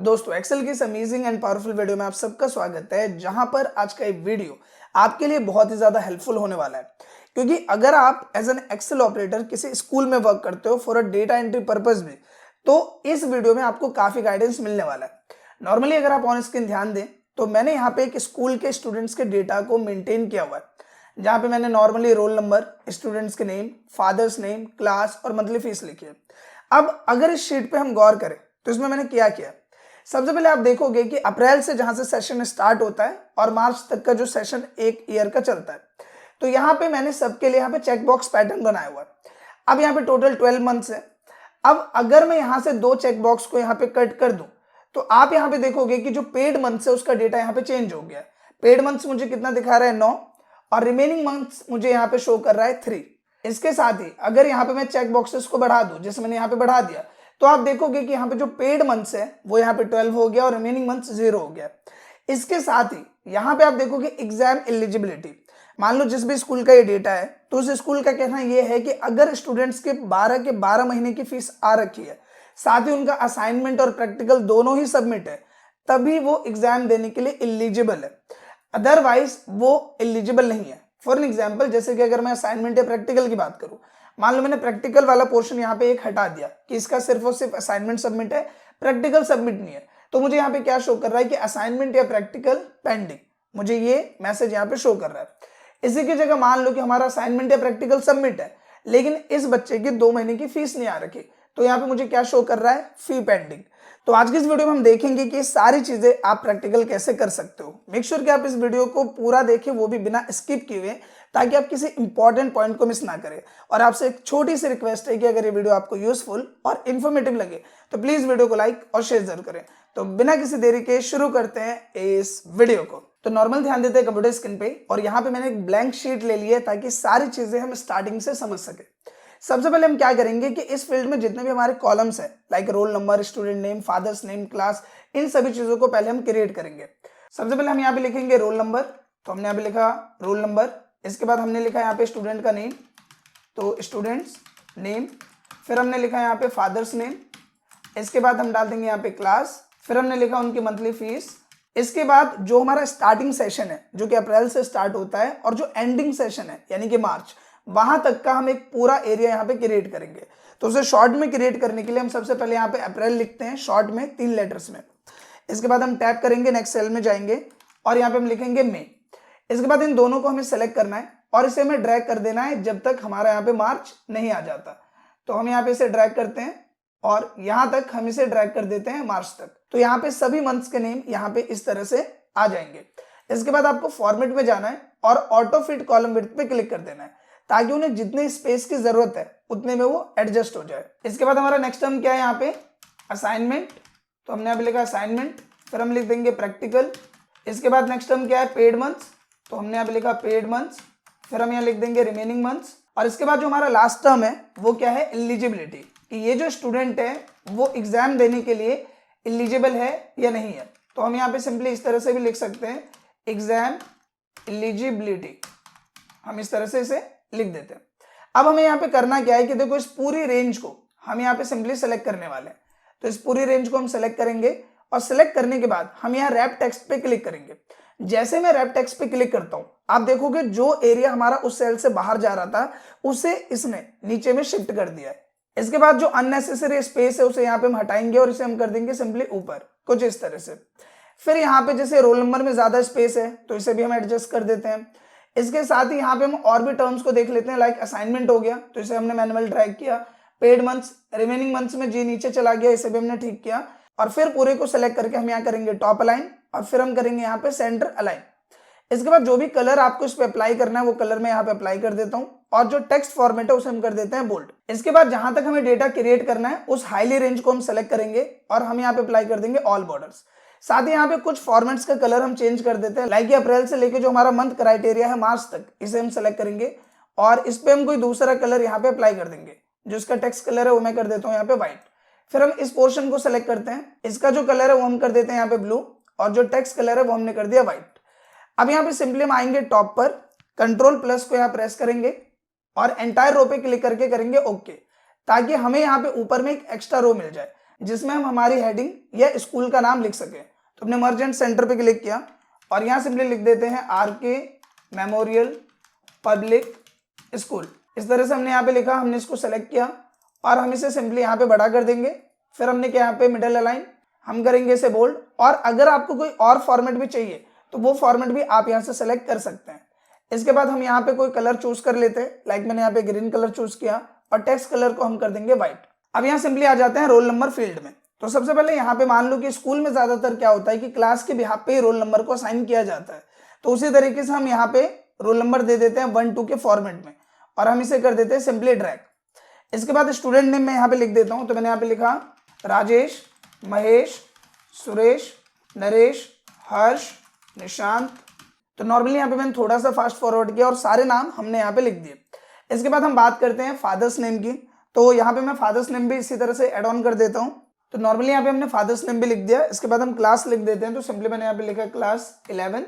दोस्तों एक्सेल की इस अमेजिंग एंड पावरफुल वीडियो में आप सबका स्वागत है, जहां पर आज का ये वीडियो आपके लिए बहुत ही ज्यादा हेल्पफुल होने वाला है। क्योंकि अगर आप एज एन एक्सेल ऑपरेटर किसी स्कूल में वर्क करते हो for a data entry purpose में, तो इस वीडियो में आपको काफी गाइडेंस मिलने वाला है। नॉर्मली अगर आप ऑन स्क्रीन ध्यान दें तो मैंने यहाँ पे एक स्कूल के स्टूडेंट्स के डेटा को मेंटेन किया हुआ है, जहाँ पे मैंने नॉर्मली रोल नंबर, स्टूडेंट्स के नेम, फादर्स नेम, क्लास और मंथली फीस लिखी है। अब अगर इस शीट पे हम गौर करें तो इसमें मैंने क्या किया, सबसे पहले आप देखोगे कि अप्रैल से जहां से सेशन स्टार्ट होता है और मार्च तक का जो सेशन एक ईयर का चलता है, तो यहाँ पे मैंने सबके लिए यहाँ पे चेक बॉक्स पैटर्न बनाया हुआ है। अब यहाँ पे टोटल 12 मंथ्स है। अब अगर मैं यहाँ से दो चेक बॉक्स को यहाँ पे कट कर दूं तो आप यहाँ पे देखोगे कि जो पेड मंथ्स है उसका डेटा यहाँ पे चेंज हो गया है। पेड मंथ्स मुझे कितना दिखा रहा है 9 और रिमेनिंग मंथ्स मुझे यहाँ पे शो कर रहा है 3। इसके साथ ही अगर यहाँ पे मैं चेक बॉक्सेस को बढ़ा दूं, जैसे मैंने यहाँ पे बढ़ा दिया, तो आप देखोगे कि यहाँ पे जो पेड मंथ्स है वो यहाँ पे 12 हो गया और रिमेनिंग मंथ्स 0 हो गया। इसके साथ ही यहाँ पे आप देखोगे एग्जाम एलिजिबिलिटी। मान लो जिस भी स्कूल का ये डेटा है तो उस स्कूल का कहना ये है कि अगर स्टूडेंट्स के 12 महीने की फीस आ रखी है, साथ ही उनका असाइनमेंट और प्रैक्टिकल दोनों ही सबमिट है, तभी वो एग्जाम देने के लिए एलिजिबल है, अदरवाइज वो एलिजिबल नहीं है। फॉर एन एग्जाम्पल, जैसे कि अगर मैं असाइनमेंट या प्रैक्टिकल की बात करूं, मान लो मैंने प्रैक्टिकल वाला पोर्शन यहाँ पे एक हटा दिया कि इसका सिर्फ और सिर्फ असाइनमेंट सबमिट है, प्रैक्टिकल सबमिट नहीं है, तो मुझे यहाँ पे क्या शो कर रहा है कि असाइनमेंट या प्रैक्टिकल पेंडिंग, मुझे ये मैसेज यहाँ पे शो कर रहा है। इसी की जगह मान लो कि हमारा असाइनमेंट या प्रैक्टिकल सबमिट है, लेकिन इस बच्चे की 2 महीने की फीस नहीं आ रखी, तो यहाँ पे मुझे क्या शो कर रहा है, फी पेंडिंग। तो आज की इस वीडियो में हम देखेंगे कि सारी चीजें आप प्रैक्टिकल कैसे कर सकते हो। मेक श्योर कि आप इस वीडियो को पूरा देखें, वो भी बिना स्किप किए हुए, ताकि आप किसी इंपॉर्टेंट पॉइंट को मिस ना करें। और आपसे एक छोटी सी रिक्वेस्ट है कि अगर ये वीडियो आपको यूजफुल और इन्फॉर्मेटिव लगे तो प्लीज वीडियो को लाइक और शेयर जरूर करें। तो बिना किसी देरी के शुरू करते हैं इस वीडियो को। तो नॉर्मल ध्यान देते हैं कंप्यूटर स्क्रीन पे, और यहाँ पे मैंने एक ब्लैंक शीट ले ली है ताकि सारी चीजें हम स्टार्टिंग से समझ सके। सबसे पहले हम क्या करेंगे कि इस फील्ड में जितने भी हमारे कॉलम्स है, like roll number, student name, father's name, class, इन सभी चीजों को पहले हम क्रिएट करेंगे। सबसे पहले हम यहाँ पे लिखेंगे रोल नंबर, तो हमने यहाँ पे लिखा रोल नंबर। इसके बाद हमने लिखा यहाँ पे स्टूडेंट का नेम, तो स्टूडेंट्स नेम। फिर हमने लिखा यहाँ पे फादर्स नेम। इसके बाद हम डाल देंगे यहाँ पे क्लास। फिर हमने लिखा उनकी मंथली फीस। इसके बाद जो हमारा स्टार्टिंग सेशन है, जो कि अप्रैल से स्टार्ट होता है, और जो एंडिंग सेशन है यानी कि मार्च, वहां तक का हम एक पूरा एरिया यहाँ पे क्रिएट करेंगे। तो उसे शॉर्ट में क्रिएट करने के लिए हम सबसे पहले यहाँ पे अप्रैल लिखते हैं शॉर्ट में 3 लेटर्स में। इसके बाद हम टैप करेंगे, नेक्स्ट सेल में जाएंगे और यहाँ पे हम लिखेंगे मई। इसके बाद इन दोनों को हमें सेलेक्ट करना है और इसे हमें ड्रैग कर देना है जब तक हमारा यहाँ पे मार्च नहीं आ जाता। तो हम यहाँ पे इसे ड्रैग करते हैं और यहाँ तक हम इसे ड्रैग कर देते हैं मार्च तक। तो यहाँ पे सभी मंथ्स के नेम यहाँ पे इस तरह से आ जाएंगे। इसके बाद आपको फॉर्मेट में जाना है और ऑटो फिट कॉलम विड्थ पे क्लिक कर देना है, ताकि उन्हें जितने स्पेस की जरूरत है उतने में वो एडजस्ट हो जाए। इसके बाद हमारा नेक्स्ट टर्म क्या है यहाँ पे, असाइनमेंट। तो हमने यहाँ पे लिखा असाइनमेंट। फिर हम लिख देंगे प्रैक्टिकल। इसके बाद नेक्स्ट टर्म क्या है, पेड मंथ्स। तो हमने यहाँ पे लिखा पेड मंथ्स। फिर हम यहाँ लिख देंगे रिमेनिंग मंथ्स। और इसके बाद जो हमारा लास्ट टर्म है वो क्या है, एलिजिबिलिटी, कि ये जो स्टूडेंट है वो एग्जाम देने के लिए एलिजिबल है या नहीं है। तो हम यहाँ पे सिंपली इस तरह से भी लिख सकते हैं, एग्जाम एलिजिबिलिटी, हम इस तरह से इसे लिख देते हैं। अब हमें यहाँ पे करना क्या है कि देखो, इस पूरी रेंज को हम यहाँ पे सिंपली सेलेक्ट करने वाले हैं। तो इस पूरी रेंज को हम सेलेक्ट करेंगे और सेलेक्ट करने के बाद हम यहाँ रैप टेक्स्ट पे क्लिक करेंगे। जैसे मैं रैप टेक्स्ट पे क्लिक करता हूं, आप देखोगे जो एरिया हमारा उस सेल से बाहर जा रहा था उसे इसने नीचे में शिफ्ट कर दिया है। इसके बाद जो अननेसेसरी स्पेस है उसे यहाँ पे हम हटाएंगे और इसे हम कर देंगे सिंपली ऊपर, कुछ इस तरह से। फिर यहाँ पे जैसे रोल नंबर में ज्यादा स्पेस है तो इसे भी हम एडजस्ट कर देते हैं। इसके साथ ही यहाँ पे हम और भी टर्म्स को देख लेते हैं, लाइक असाइनमेंट हो गया तो इसे हमने मैनुअल ड्रैग किया। पेड मंथ्स, रिमेनिंग मंथ्स में जी नीचे चला गया, इसे भी हमने ठीक किया। और फिर पूरे को सेलेक्ट करके हम यहाँ करेंगे टॉप अलाइन और फिर हम करेंगे यहाँ पे सेंटर अलाइन। इसके बाद जो भी कलर आपको इस पे अप्लाई करना है वो कलर मैं यहाँ पे अप्लाई कर देता हूँ और जो टेक्स्ट फॉर्मेट है उसे हम कर देते हैं बोल्ड। इसके बाद जहां तक हमें डेटा क्रिएट करना है उस हाईली रेंज को हम सेलेक्ट करेंगे और हम यहाँ पे अप्लाई कर देंगे ऑल बॉर्डर्स। साथ ही यहाँ पे कुछ फॉर्मेट्स का कलर हम चेंज कर देते हैं, लाइक अप्रैल से लेके जो हमारा मंथ क्राइटेरिया है मार्च तक, इसे हम सेलेक्ट करेंगे और इस पे हम कोई दूसरा कलर यहाँ पे अप्लाई कर देंगे। जो इसका टेक्स्ट कलर है वो मैं कर देता हूँ यहाँ पे व्हाइट। फिर हम इस पोर्शन को सेलेक्ट करते हैं, इसका जो कलर है वो हम कर देते हैं यहाँ पे ब्लू और जो टेक्स्ट कलर है वो हमने कर दिया व्हाइट। अब यहाँ पे सिंपली हम आएंगे टॉप पर, कंट्रोल प्लस को यहाँ प्रेस करेंगे और एंटायर रो पे क्लिक करके करेंगे ओके, ताकि हमें यहाँ पे ऊपर में एक एक्स्ट्रा रो मिल जाए। जिसमें हम हमारी हेडिंग या स्कूल का नाम लिख सके। तो हमने मर्ज एंड सेंटर पे क्लिक किया और यहाँ सिंपली लिख देते हैं आरके मेमोरियल पब्लिक स्कूल। इस तरह से हमने यहाँ पे लिखा, हमने इसको सेलेक्ट किया और हम इसे सिंपली यहाँ पे बड़ा कर देंगे। फिर हमने क्या यहाँ पे मिडल अलाइन हम करेंगे इसे बोल्ड। और अगर आपको कोई और फॉर्मेट भी चाहिए तो वो फॉर्मेट भी आप यहाँ से सेलेक्ट कर सकते हैं। इसके बाद हम यहाँ पे कोई कलर चूज कर लेते हैं, लाइक मैंने यहाँ पे ग्रीन कलर चूज किया और टेक्स्ट कलर को हम कर देंगे व्हाइट। अब यहाँ सिंपली आ जाते हैं रोल नंबर फील्ड में। तो सबसे पहले यहाँ पे मान लो कि स्कूल में ज्यादातर क्या होता है कि क्लास के बिहाफ पे ही रोल नंबर को असाइन किया जाता है। तो उसी तरीके से हम यहाँ पे रोल नंबर दे देते हैं 1 2 के फॉर्मेट में और हम इसे कर देते हैं सिंपली ड्रैग। इसके बाद स्टूडेंट नेम मैं यहाँ पे लिख देता हूँ। तो मैंने यहाँ पे लिखा राजेश, महेश, सुरेश, नरेश, हर्ष, निशांत। तो नॉर्मली यहाँ पे मैंने थोड़ा सा फास्ट फॉरवर्ड किया और सारे नाम हमने यहाँ पे लिख दिए। इसके बाद हम बात करते हैं फादर्स नेम की। तो यहाँ पे मैं फादर्स नेम भी इसी तरह से एड ऑन कर देता हूँ। तो नॉर्मली यहाँ पे हमने फादर्स नेम भी लिख दिया। इसके बाद हम क्लास लिख देते हैं। तो सिंपली मैंने यहाँ पे लिखा क्लास 11th।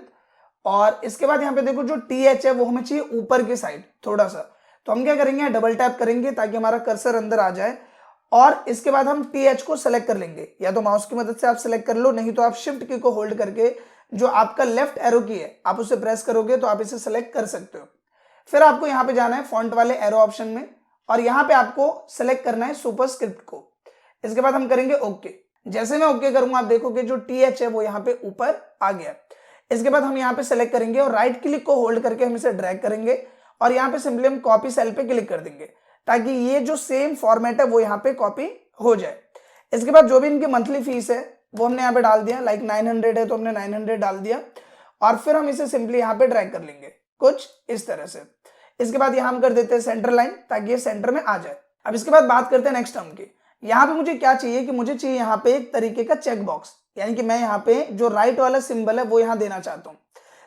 और इसके बाद यहाँ पे देखो जो TH है वो हमें चाहिए ऊपर की साइड थोड़ा सा। तो हम क्या करेंगे, डबल टैप करेंगे ताकि हमारा कर्सर अंदर आ जाए। और इसके बाद हम TH को सेलेक्ट कर लेंगे, या तो माउस की मदद से आप सेलेक्ट कर लो, नहीं तो आप शिफ्ट की को होल्ड करके जो आपका लेफ्ट एरो की है आप उसे प्रेस करोगे तो आप इसे सेलेक्ट कर सकते हो। फिर आपको यहाँ पे जाना है फॉन्ट वाले एरो ऑप्शन में और यहाँ पे आपको सेलेक्ट करना है सुपरस्क्रिप्ट को। इसके बाद हम करेंगे ओके। जैसे मैं ओके करूंगा आप देखोगे जो TH है वो यहाँ पे ऊपर आ गया। इसके बाद हम यहाँ पे सेलेक्ट करेंगे और राइट क्लिक को होल्ड करके हम इसे ड्रैग करेंगे और यहाँ पे सिंपली हम कॉपी सेल पे क्लिक कर देंगे ताकि ये जो सेम फॉर्मेट है वो यहाँ पे कॉपी हो जाए। इसके बाद जो भी इनकी मंथली फीस है वो हमने यहाँ पे डाल दिया, लाइक 900 है तो हमने 900 डाल दिया और फिर हम इसे सिंपली यहाँ पे ड्रैग कर लेंगे कुछ इस तरह से। इसके बाद यहाँ हम कर देते हैं सेंटर लाइन ताकि ये सेंटर में आ जाए। अब इसके बाद बात करते हैं नेक्स्ट टर्म की। यहाँ पे मुझे क्या चाहिए कि मुझे चाहिए यहाँ पे एक तरीके का चेक बॉक्स, यानी कि मैं यहाँ पे जो राइट वाला सिंबल है वो यहाँ देना चाहता हूँ।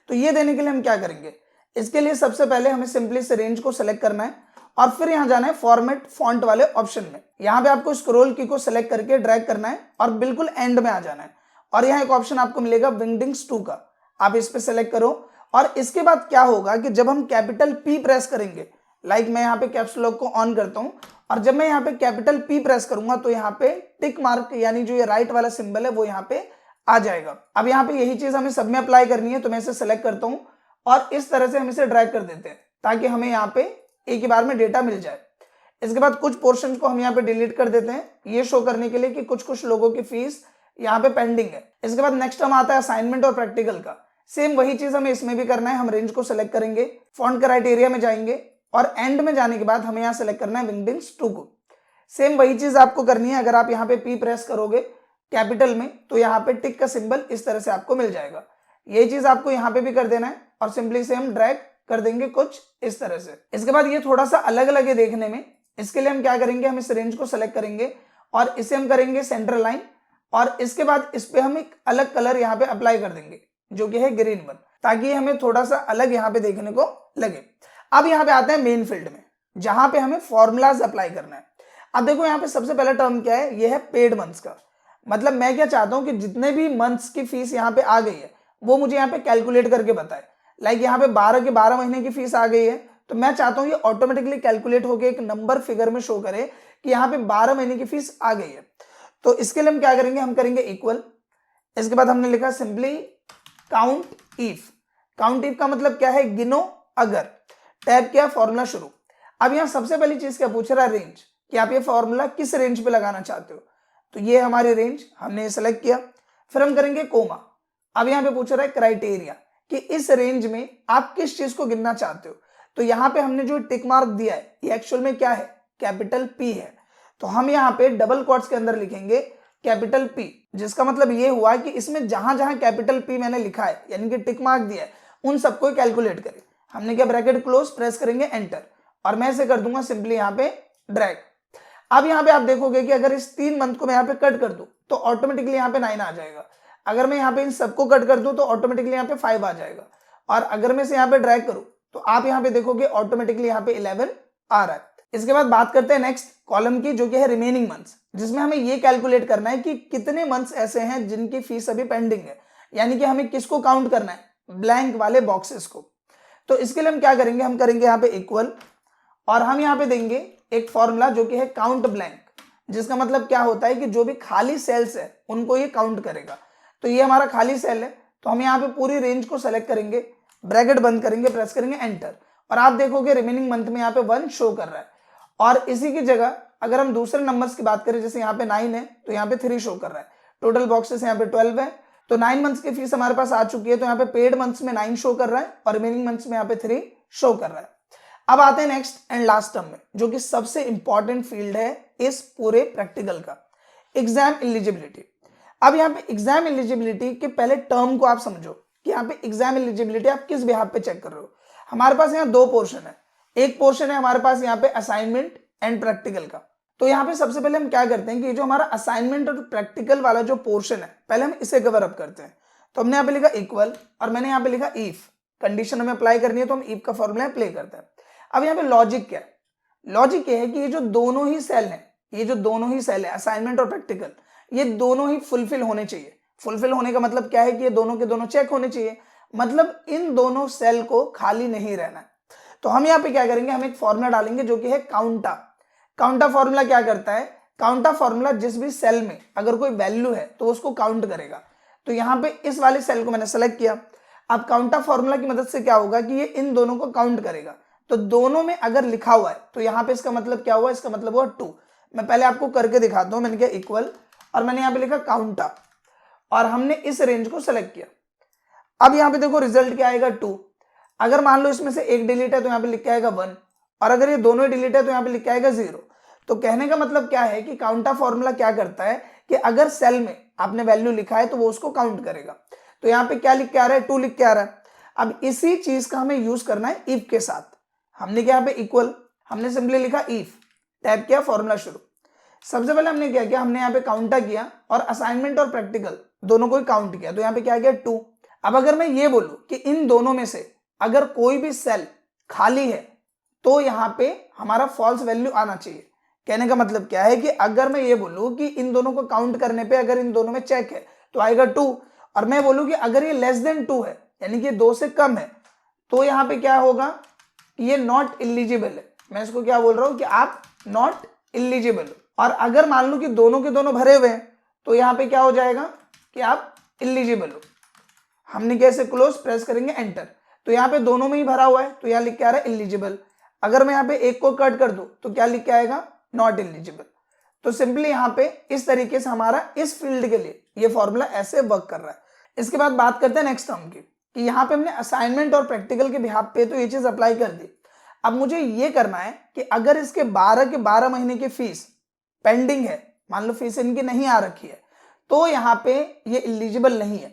तो ये देने के लिए हम क्या करेंगे, इसके लिए सबसे पहले हमें सिंपली इस रेंज को सिलेक्ट करना है और फिर यहाँ जाना है फॉर्मेट फॉन्ट वाले ऑप्शन में। यहाँ पे आपको स्क्रॉल की को सिलेक्ट करके ड्रैग करना है और बिल्कुल एंड में आ जाना है और यहाँ एक ऑप्शन आपको मिलेगा विंगडिंग्स 2 का, आप इस पे सेलेक्ट करो। और इसके बाद क्या होगा कि जब हम कैपिटल P प्रेस करेंगे, लाइक मैं यहाँ पे कैप्स लॉक को ऑन करता हूँ और जब मैं यहाँ पे कैपिटल P प्रेस करूंगा तो यहाँ पे टिक मार्क यानी जो ये राइट वाला सिंबल है वो यहाँ पे आ जाएगा। अब यहाँ पे यही चीज हमें सब में अप्लाई करनी है, तो मैं इसे सेलेक्ट करता हूँ और इस तरह से हम इसे ड्रैग कर देते हैं ताकि हमें यहाँ पे एक ही बार में डेटा मिल जाए। इसके बाद कुछ पोर्शन को हम यहाँ पे डिलीट कर देते हैं, ये शो करने के लिए कि कुछ लोगों की फीस यहाँ पे पेंडिंग है। इसके बाद नेक्स्ट हम आता है असाइनमेंट और प्रैक्टिकल का। सेम वही चीज हमें इसमें भी करना है। हम रेंज को सिलेक्ट करेंगे, फॉन्ट क्राइटेरिया में जाएंगे और एंड में जाने के बाद हमें यहाँ सेलेक्ट करना है विंगडिंग्स 2 को। सेम वही चीज आपको करनी है। अगर आप यहाँ पे P प्रेस करोगे कैपिटल में तो यहाँ पे टिक का सिंबल इस तरह से आपको मिल जाएगा। यही चीज आपको यहाँ पे भी कर देना है और सिंपली से हम ड्रैग कर देंगे कुछ इस तरह से। इसके बाद ये थोड़ा सा अलग अलग है देखने में, इसके लिए हम क्या करेंगे, हम इस रेंज को सेलेक्ट करेंगे और इसे हम करेंगे सेंटर लाइन और इसके बाद इस पे हम एक अलग कलर यहाँ पे अप्लाई कर देंगे जो कि है ग्रीन वन, ताकि हमें थोड़ा सा अलग यहाँ पे देखने को लगे। अब यहाँ पे आते हैं मेन फील्ड में जहां पे हमें फॉर्मूलाज अप्लाई करना है। अब देखो यहाँ पे सबसे पहला टर्म क्या है, ये है पेड मंथ्स का। मतलब मैं क्या चाहता हूँ कि जितने भी मंथ्स की फीस यहाँ पे आ गई है वो मुझे यहाँ पे कैलकुलेट करके बताए। लाइक यहाँ पे 12 के 12 महीने की फीस आ गई है तो मैं चाहता हूँ ये ऑटोमेटिकली कैलकुलेट होकर एक नंबर फिगर में शो करे कि यहाँ पे 12 महीने की फीस आ गई है। तो इसके लिए हम क्या करेंगे, हम करेंगे इक्वल। इसके बाद हमने लिखा simply count if. Count if का मतलब क्या है, गिनो अगर। टैब किया, फॉर्मूला शुरू। अब यहाँ सबसे पहली चीज क्या पूछ रहा है, रेंज, कि आप ये फॉर्मूला किस रेंज पे लगाना चाहते हो। तो ये हमारी रेंज, हमने सेलेक्ट किया। फिर हम करेंगे कोमा। अब यहाँ पे पूछ रहा है क्राइटेरिया कि इस रेंज में आप किस चीज को गिनना चाहते हो। तो यहाँ पे हमने जो टिक मार्क दिया है ये एक्चुअल में क्या है, कैपिटल P है। तो हम यहाँ पे डबल क्वॉट्स के अंदर लिखेंगे कैपिटल P, जिसका मतलब ये हुआ कि इसमें जहां जहां कैपिटल P मैंने लिखा है यानी कि टिक मार्क दिया है उन सबको कैलकुलेट करे। हमने क्या, ब्रैकेट क्लोज, प्रेस करेंगे एंटर और मैं इसे कर दूंगा सिंपली यहाँ पे ड्रैग। अब यहाँ पे आप देखोगे कि अगर इस 3 मंथ को मैं यहाँ पे कट कर दूं तो ऑटोमेटिकली यहाँ पे 9 आ जाएगा। अगर मैं यहाँ पे इन सबको कट कर दूं तो ऑटोमेटिकली यहाँ पे 5 आ जाएगा। और अगर मैं इसे यहाँ पे ड्रैग करूं तो आप यहाँ पे देखोगे ऑटोमेटिकली यहाँ पे 11 आ रहा है। इसके बाद बात करते हैं नेक्स्ट कॉलम की, जो कि है रिमेनिंग मंथ्स, जिसमें हमें ये कैलकुलेट करना है कि कितने मंथ्स ऐसे हैं जिनकी फीस अभी पेंडिंग है। यानी कि हमें किसको काउंट करना है, ब्लैंक वाले बॉक्सेस को। तो इसके लिए हम क्या करेंगे, हम करेंगे यहाँ पे इक्वल और हम यहाँ पे देंगे एक फॉर्मूला जो कि है काउंट ब्लैंक। जिसका मतलब क्या होता है कि जो भी खाली सेल्स है उनको ये काउंट करेगा। तो ये हमारा खाली सेल है, तो हम यहाँ पे पूरी रेंज को सेलेक्ट करेंगे, ब्रैकेट बंद करेंगे, प्रेस करेंगे एंटर, और आप देखोगे रिमेनिंग मंथ में यहाँ पे 1 शो कर रहा है। और इसी की जगह अगर हम दूसरे नंबर्स की बात करें, जैसे यहाँ पे 9 है तो यहाँ पे 3 शो कर रहा है, टोटल बॉक्सेस यहाँ पे 12 है, तो 9 मंथ्स की फीस हमारे पास आ चुकी है। तो यहाँ पे पेड मंथ्स में 9 शो कर रहा है और रिमेनिंग मंथ्स में यहाँ पे 3 शो कर रहा है। अब आते हैं नेक्स्ट एंड लास्ट टर्म में, जो कि सबसे इंपॉर्टेंट फील्ड है इस पूरे प्रैक्टिकल का, एग्जाम एलिजिबिलिटी। अब यहाँ पे एग्जाम एलिजिबिलिटी के पहले टर्म को आप समझो कि यहाँ पे एग्जाम एलिजिबिलिटी आप किस बिहाफ पे चेक कर रहे हो। हमारे पास यहाँ 2 पोर्शन है, एक पोर्शन है हमारे पास यहाँ पे असाइनमेंट एंड प्रैक्टिकल का। तो यहाँ पे सबसे पहले हम क्या करते हैं कि ये जो हमारा असाइनमेंट और प्रैक्टिकल वाला जो पोर्शन है, पहले हम इसे कवर अप करते हैं। तो हमने यहाँ पे लिखा इक्वल और मैंने यहाँ पे लिखा इफ, कंडीशन हमें अप्लाई करनी है तो हम इफ का फॉर्मूला अप्लाई करते हैं। अब यहाँ पे लॉजिक क्या है, लॉजिक ये है कि ये जो दोनों ही सेल है, ये जो दोनों ही सेल है असाइनमेंट और प्रैक्टिकल, ये दोनों ही फुलफिल होने चाहिए। फुलफिल होने का मतलब क्या है कि ये दोनों के दोनों चेक होने चाहिए, मतलब इन दोनों सेल को खाली नहीं रहना है। तो हम यहाँ पे क्या करेंगे, हम एक फॉर्मूला डालेंगे जो कि है काउंटा। काउंटा फॉर्मूला क्या करता है, काउंटा फॉर्मूला जिस भी सेल में अगर कोई वैल्यू है तो उसको काउंट करेगा। तो यहाँ पे इस वाले सेल को मैंने सेलेक्ट किया। अब काउंटा फॉर्मूला की मदद से क्या होगा कि ये इन दोनों को काउंट करेगा। तो दोनों में अगर लिखा हुआ है तो यहाँ पे इसका मतलब क्या हुआ, इसका मतलब हुआ 2। मैं पहले आपको करके दिखाता हूँ। मैंने किया इक्वल और मैंने यहाँ पे लिखा काउंटा और हमने इस रेंज को सेलेक्ट किया। अब यहाँ पे देखो रिजल्ट क्या आएगा 2। अगर मान लो इसमें से एक डिलीट है तो यहाँ पे लिख के आएगा 1, और अगर ये दोनों ही डिलीट है तो यहाँ पे लिख के आएगा 0। तो कहने का मतलब क्या है कि काउंटा फॉर्मूला क्या करता है कि अगर सेल में आपने वैल्यू लिखा है तो वो उसको काउंट करेगा। तो यहाँ पे क्या लिख के आ रहा है, 2 लिख के आ रहा है। अब इसी चीज का हमें यूज करना है इफ के साथ। हमने क्या यहाँ पे इक्वल, हमने सिंपली लिखा इफ, टाइप किया फॉर्मूला शुरू। सबसे पहले हमने क्या किया, हमने यहाँ पे काउंटा किया और असाइनमेंट और प्रैक्टिकल दोनों को ही काउंट किया। तो यहाँ पे क्या गया 2। अब अगर मैं ये बोलूं कि इन दोनों में से अगर कोई भी सेल खाली है तो यहाँ पे हमारा फॉल्स वैल्यू आना चाहिए। कहने का मतलब क्या है कि अगर मैं ये बोलूं कि इन दोनों को काउंट करने पे अगर इन दोनों में चेक है तो आएगा 2, और मैं बोलूं कि अगर ये लेस देन 2 है यानी कि 2 से कम है तो यहाँ पे क्या होगा कि ये नॉट इलिजिबल है। मैं इसको क्या बोल रहा हूं कि आप नॉट इलिजिबल हो। और अगर मान लो कि दोनों के दोनों भरे हुए हैं तो यहाँ पे क्या हो जाएगा कि आप इलिजिबल हो। हमने कैसे क्लोज, प्रेस करेंगे एंटर। तो यहाँ पे दोनों में ही भरा हुआ है तो यहाँ लिख के आ रहा है इलिजिबल। अगर मैं यहाँ पे एक को कट कर दूं तो क्या लिख के आएगा, नॉट एलिजिबल। तो सिंपली यहाँ पे इस तरीके से हमारा इस फील्ड के लिए ये फॉर्मूला ऐसे वर्क कर रहा है। इसके बाद बात करते हैं नेक्स्ट टर्म की, कि यहाँ पे हमने असाइनमेंट और प्रैक्टिकल के बिहाफ पे तो ये चीज अप्लाई कर दी। अब मुझे ये करना है कि अगर इसके 12 के 12 महीने की फीस पेंडिंग है, मान लो फीस इनकी नहीं आ रखी है, तो यहाँ पे ये इलिजिबल नहीं है।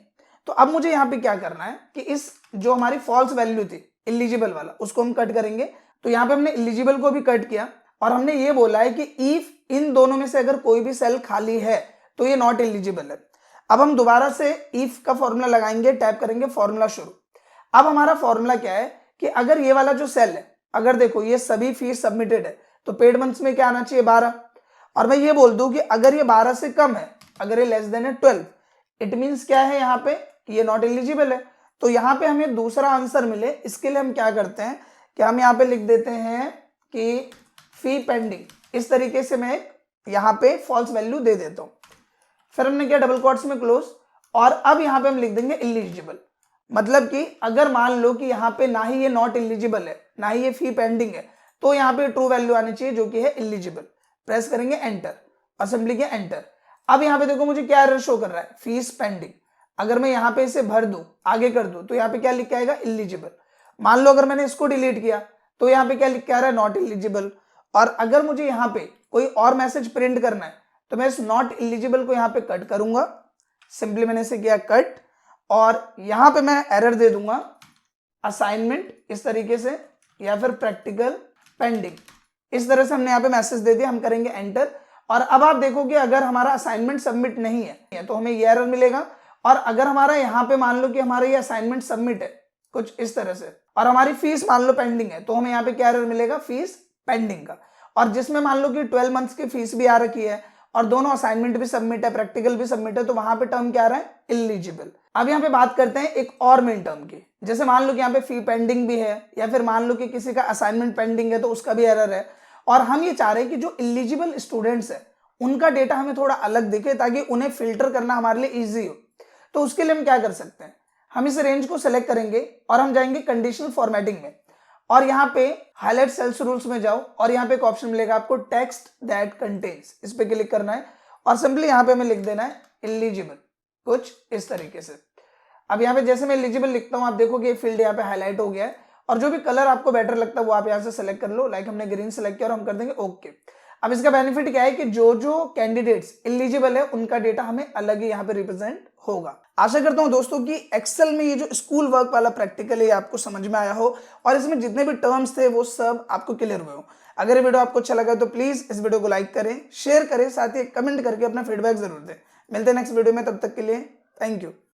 तो अब मुझे यहाँ पे क्या करना है कि इस जो हमारी फॉल्स वैल्यू थी इलिजिबल वाला, उसको हम कट करेंगे। तो यहाँ पे हमने इलिजिबल को भी कट किया और हमने ये बोला है कि इफ इन दोनों में से अगर कोई भी सेल खाली है तो ये नॉट एलिजिबल है। अब हम दोबारा से इफ का फॉर्मूला लगाएंगे, टाइप करेंगे फॉर्मूला शुरू। अब हमारा फॉर्मूला क्या है कि अगर ये वाला जो सेल है, अगर देखो ये सभी फीस सबमिटेड है तो पेड मंथ्स में क्या आना चाहिए 12, और मैं ये बोल दूं कि अगर ये 12 से कम है, अगर ये लेस देन है 12, इट मीन्स क्या है यहाँ पे कि ये नॉट एलिजिबल है। तो यहाँ पे हमें दूसरा आंसर मिले, इसके लिए हम क्या करते हैं कि हम यहाँ पे लिख देते हैं कि फी पेंडिंग। इस तरीके से मैं यहाँ पे फॉल्स वैल्यू दे देता हूँ। फिर हमने क्या, डबल कोट्स में क्लोज, और अब यहाँ पे हम लिख देंगे इलिजिबल। मतलब कि अगर मान लो कि यहाँ पे ना ही ये नॉट एलिजिबल है ना ही ये फी पेंडिंग है, तो यहाँ पे ट्रू वैल्यू आनी चाहिए जो कि है इलिजिबल। प्रेस करेंगे एंटर और सिंपली किया एंटर। अब यहाँ पे देखो मुझे क्या एरर शो कर रहा है, फीस पेंडिंग। अगर मैं यहाँ पे इसे भर दूं, आगे कर दूं, तो यहाँ पे क्या लिख के आएगा, इलिजिबल। मान लो अगर मैंने इसको डिलीट किया तो यहाँ पे क्या लिख के आ रहा है, नॉट इलिजिबल। और अगर मुझे यहाँ पे कोई और मैसेज प्रिंट करना है तो मैं इस नॉट इलिजिबल को यहाँ पे कट करूंगा। सिंपली मैंने इसे किया कट, और यहाँ पे मैं एरर दे दूंगा असाइनमेंट इस तरीके से, या फिर प्रैक्टिकल पेंडिंग। इस तरह से हमने यहाँ पे मैसेज दे दिया। हम करेंगे एंटर, और अब आप देखोगे अगर हमारा असाइनमेंट सबमिट नहीं है तो हमें ये एरर मिलेगा। और अगर हमारा यहाँ पे मान लो कि हमारा ये असाइनमेंट सबमिट है कुछ इस तरह से, और हमारी फीस मान लो पेंडिंग है, तो हमें यहाँ पे क्या एरर मिलेगा, फीस पेंडिंग का। और जिसमें मान लो कि 12 मंथ्स की फीस भी आ रखी है और दोनों असाइनमेंट भी सबमिट है, प्रैक्टिकल भी सबमिट है, तो वहां पे टर्म क्या आ रहा है, इलिजिबल। अब यहाँ पे बात करते हैं एक और मेन टर्म की। जैसे मान लो कि यहाँ पे फी पेंडिंग भी है, या फिर मान लो कि किसी का असाइनमेंट पेंडिंग है तो उसका भी एरर है, और हम ये चाह रहे हैं कि जो इलिजिबल स्टूडेंट्स है उनका डेटा हमें थोड़ा अलग दिखे ताकि उन्हें फिल्टर करना हमारे लिए ईजी हो। तो उसके लिए हम क्या कर सकते हैं, हम इस रेंज को सेलेक्ट करेंगे और हम जाएंगे कंडीशनल फॉर्मेटिंग में, और यहाँ पे हाईलाइट सेल्स रूल्स में जाओ और यहाँ पे एक ऑप्शन मिलेगा आपको टेक्स्ट दैट कंटेन्स, इस पे क्लिक करना है और सिंपली यहाँ पे हमें लिख देना है एलिजिबल, कुछ इस तरीके से। अब यहाँ पे जैसे मैं एलिजिबल लिखता हूँ आप देखोगे ये फील्ड यहाँ पे हाईलाइट हो गया है, और जो भी कलर आपको बेटर लगता है वो आप यहाँ से सेलेक्ट कर लो। लाइक हमने ग्रीन सेलेक्ट किया और हम कर देंगे ओके। अब इसका बेनिफिट क्या है कि जो जो कैंडिडेट्स एलिजिबल है उनका डेटा हमें अलग ही यहाँ पे रिप्रेजेंट होगा। आशा करता हूं दोस्तों कि एक्सेल में ये जो स्कूल वर्क वाला प्रैक्टिकल है आपको समझ में आया हो और इसमें जितने भी टर्म्स थे वो सब आपको क्लियर हुए हो। अगर ये वीडियो आपको अच्छा लगा तो प्लीज इस वीडियो को लाइक करें, शेयर करें, साथ ही कमेंट करके अपना फीडबैक जरूर दें। मिलते हैं नेक्स्ट वीडियो में, तब तक के लिए थैंक यू।